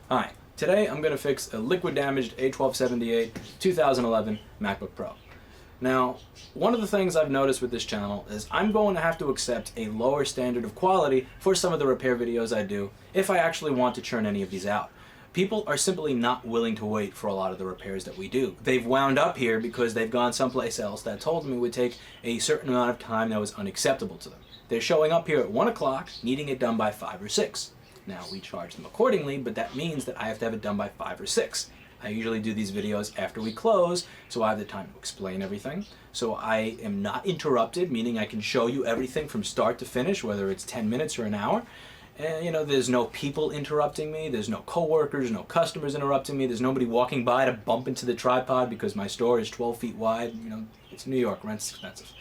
Hi, today I'm going to fix a liquid damaged A1278 2011 MacBook Pro. Now, one of the things I've noticed with this channel is I'm going to have to accept a lower standard of quality for some of the repair videos I do if I actually want to churn any of these out. People are simply not willing to wait for a lot of the repairs that we do. They've wound up here because they've gone someplace else that told them it would take a certain amount of time that was unacceptable to them. They're showing up here at 1 o'clock, needing it done by 5 or 6. Now, we charge them accordingly, but that means that I have to have it done by 5 or 6. I usually do these videos after we close, so I have the time to explain everything. So I am not interrupted, meaning I can show you everything from start to finish, whether it's 10 minutes or an hour. And, you know, there's no people interrupting me, there's no coworkers, no customers interrupting me, there's nobody walking by to bump into the tripod because my store is 12 feet wide. You know, it's New York, rent's expensive.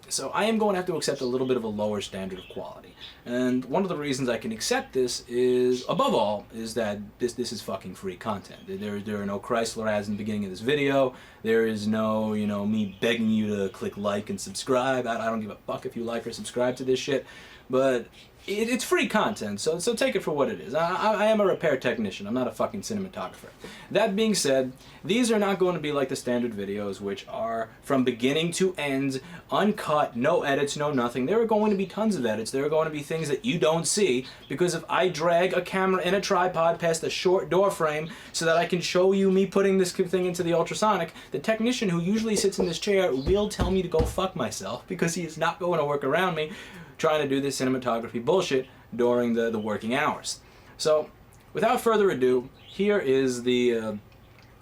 So I am going to have to accept a little bit of a lower standard of quality. And one of the reasons I can accept this is, above all, is that this is fucking free content. There are no Chrysler ads in the beginning of this video. There is no, you know, me begging you to click like and subscribe. I don't give a fuck if you like or subscribe to this shit. But it's free content, so take it for what it is. I am a repair technician. I'm not a fucking cinematographer. That being said, these are not going to be like the standard videos, which are from beginning to end, uncut, no edits, no nothing. There are going to be tons of edits. There are going to be things that you don't see, because if I drag a camera and a tripod past a short door frame so that I can show you me putting this thing into the ultrasonic, the technician who usually sits in this chair will tell me to go fuck myself, because he is not going to work around me trying to do this cinematography bullshit during the working hours. So, without further ado, here is the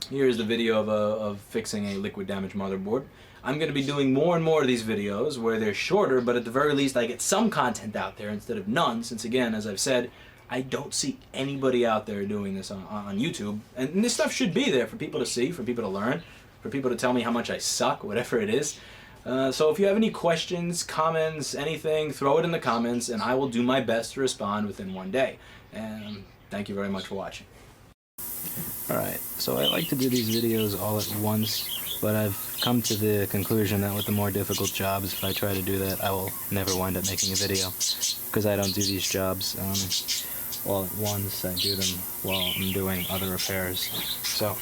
video of fixing a liquid damaged motherboard. I'm going to be doing more and more of these videos where they're shorter, but at the very least I get some content out there instead of none, since again, as I've said, I don't see anybody out there doing this on YouTube. And this stuff should be there for people to see, for people to learn, for people to tell me how much I suck, whatever it is. So if you have any questions, comments, anything, throw it in the comments and I will do my best to respond within one day. And thank you very much for watching. Alright, so I like to do these videos all at once, but I've come to the conclusion that with the more difficult jobs, if I try to do that, I will never wind up making a video, because I don't do these jobs all at once. I do them while I'm doing other repairs. So,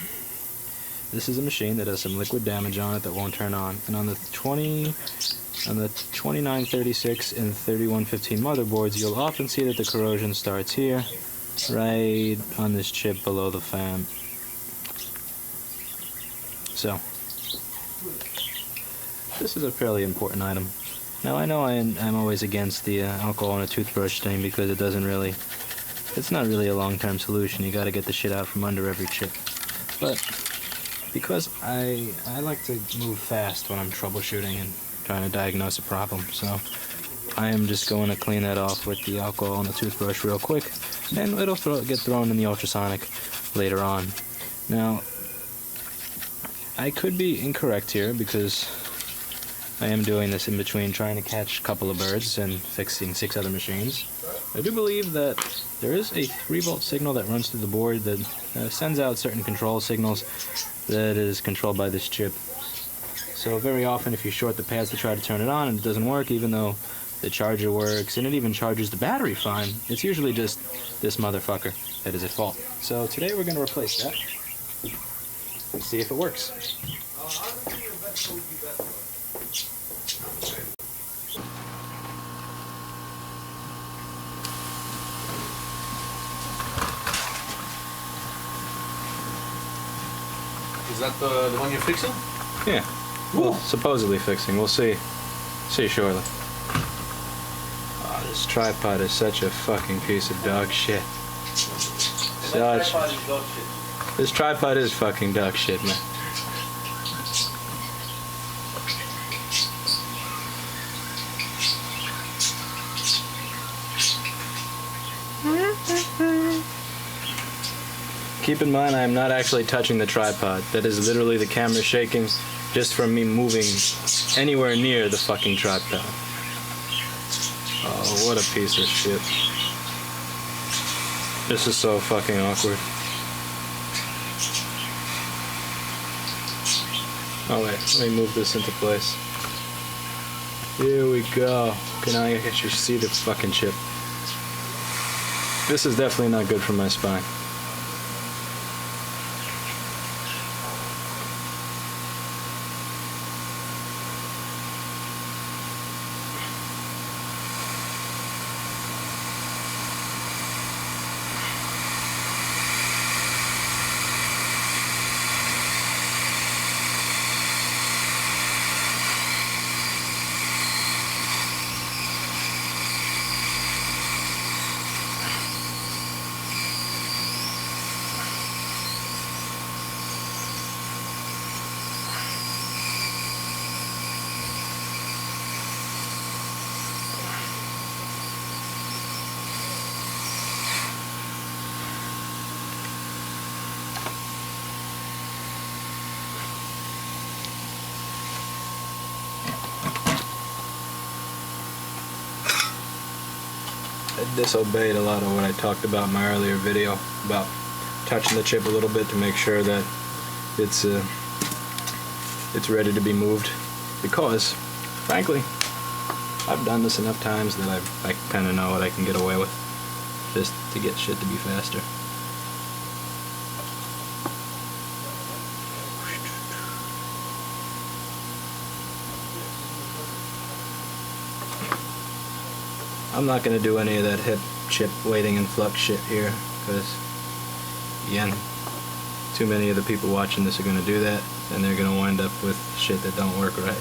this is a machine that has some liquid damage on it that won't turn on, and on the 2936 and 3115 motherboards, you'll often see that the corrosion starts here, right on this chip below the fan. So, this is a fairly important item. Now I know I'm always against the alcohol in a toothbrush thing, because it's not really a long-term solution. You gotta get the shit out from under every chip. But because I like to move fast when I'm troubleshooting and trying to diagnose a problem, so I am just going to clean that off with the alcohol on the toothbrush real quick, and it'll get thrown in the ultrasonic later on. Now, I could be incorrect here, because I am doing this in between trying to catch a couple of birds and fixing 6 other machines. I do believe that there is a 3-volt signal that runs through the board that sends out certain control signals that is controlled by this chip. So very often if you short the pads to try to turn it on and it doesn't work, even though the charger works and it even charges the battery fine, it's usually just this motherfucker that is at fault. So today we're going to replace that and see if it works. Is that the one you're fixing? Yeah. Well, supposedly fixing. We'll see. See shortly. Oh, this tripod is such a fucking piece of dog shit. This tripod is fucking dog shit, man. Keep in mind, I am not actually touching the tripod. That is literally the camera shaking just from me moving anywhere near the fucking tripod. Oh, what a piece of shit. This is so fucking awkward. Oh wait, let me move this into place. Here we go. Okay, now I can see the fucking chip. This is definitely not good for my spine. disobeyed a lot of what I talked about in my earlier video about touching the chip a little bit to make sure that it's ready to be moved, because frankly I've done this enough times that I kind of know what I can get away with just to get shit to be faster. I'm not going to do any of that hip chip waiting and flux shit here, because again, too many of the people watching this are going to do that, and they're going to wind up with shit that don't work right.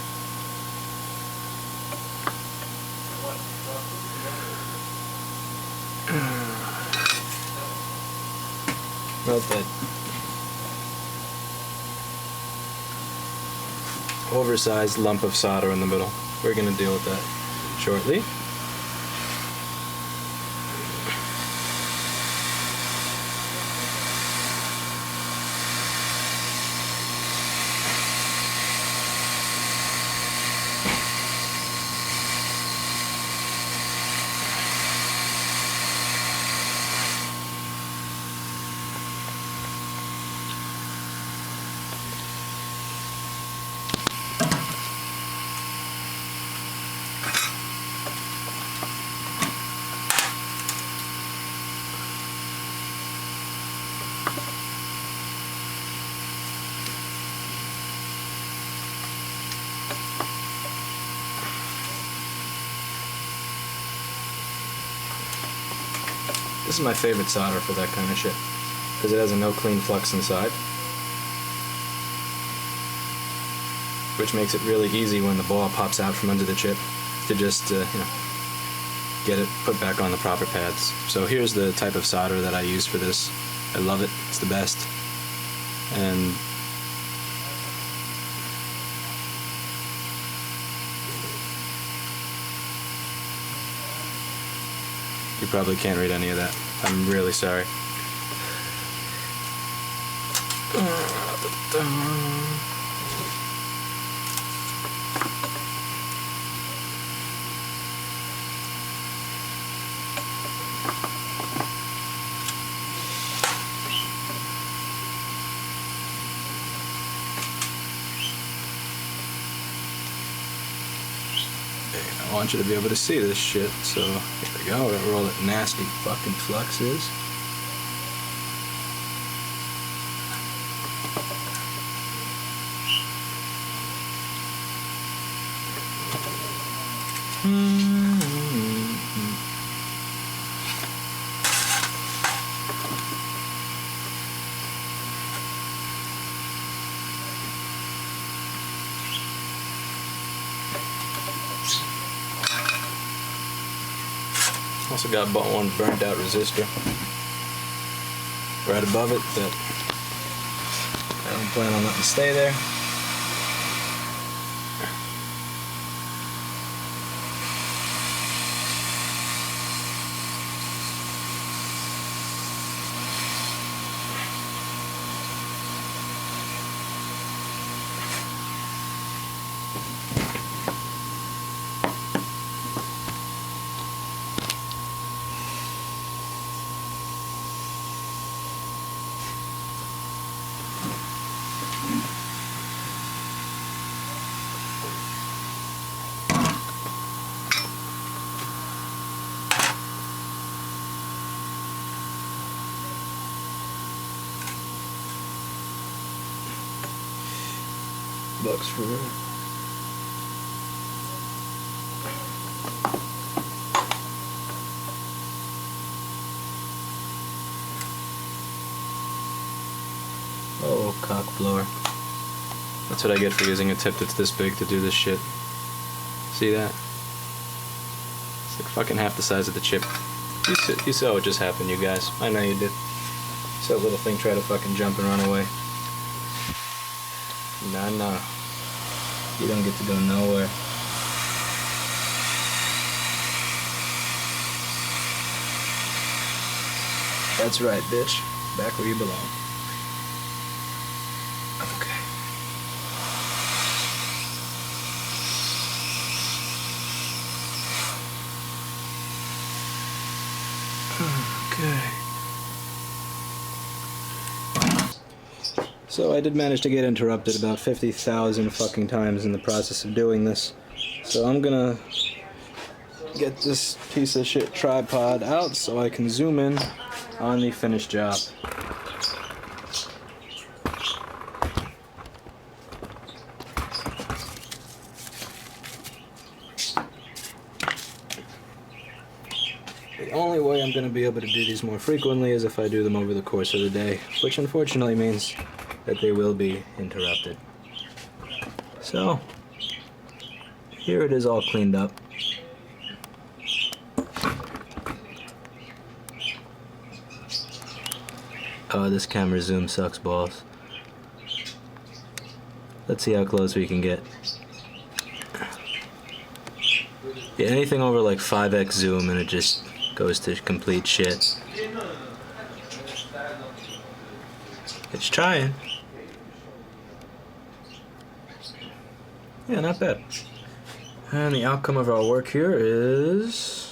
Not that oversized lump of solder in the middle. We're going to deal with that shortly. This is my favorite solder for that kind of shit, because it has a no clean flux inside, which makes it really easy when the ball pops out from under the chip to just get it put back on the proper pads. So here's the type of solder that I use for this. I love it, it's the best. And you probably can't read any of that. I'm really sorry. I want you to be able to see this shit, so here we go, whatever all that nasty fucking flux is. Also got one burnt out resistor right above it that I don't plan on letting stay there. Bucks for it. Oh, cock blower. That's what I get for using a tip that's this big to do this shit. See that? It's like fucking half the size of the chip. You saw what just happened, you guys. I know you did. So that little thing tried to fucking jump and run away. Nah. You don't get to go nowhere. That's right, bitch. Back where you belong. Okay. So I did manage to get interrupted about 50,000 fucking times in the process of doing this. So I'm gonna get this piece of shit tripod out so I can zoom in on the finished job. The only way I'm going to be able to do these more frequently is if I do them over the course of the day, which unfortunately means that they will be interrupted. So, here it is all cleaned up. Oh, this camera zoom sucks balls. Let's see how close we can get. Yeah, anything over like 5x zoom and it just goes to complete shit. It's trying. Yeah, not bad. And the outcome of our work here is...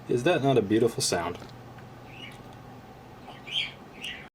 Is that not a beautiful sound?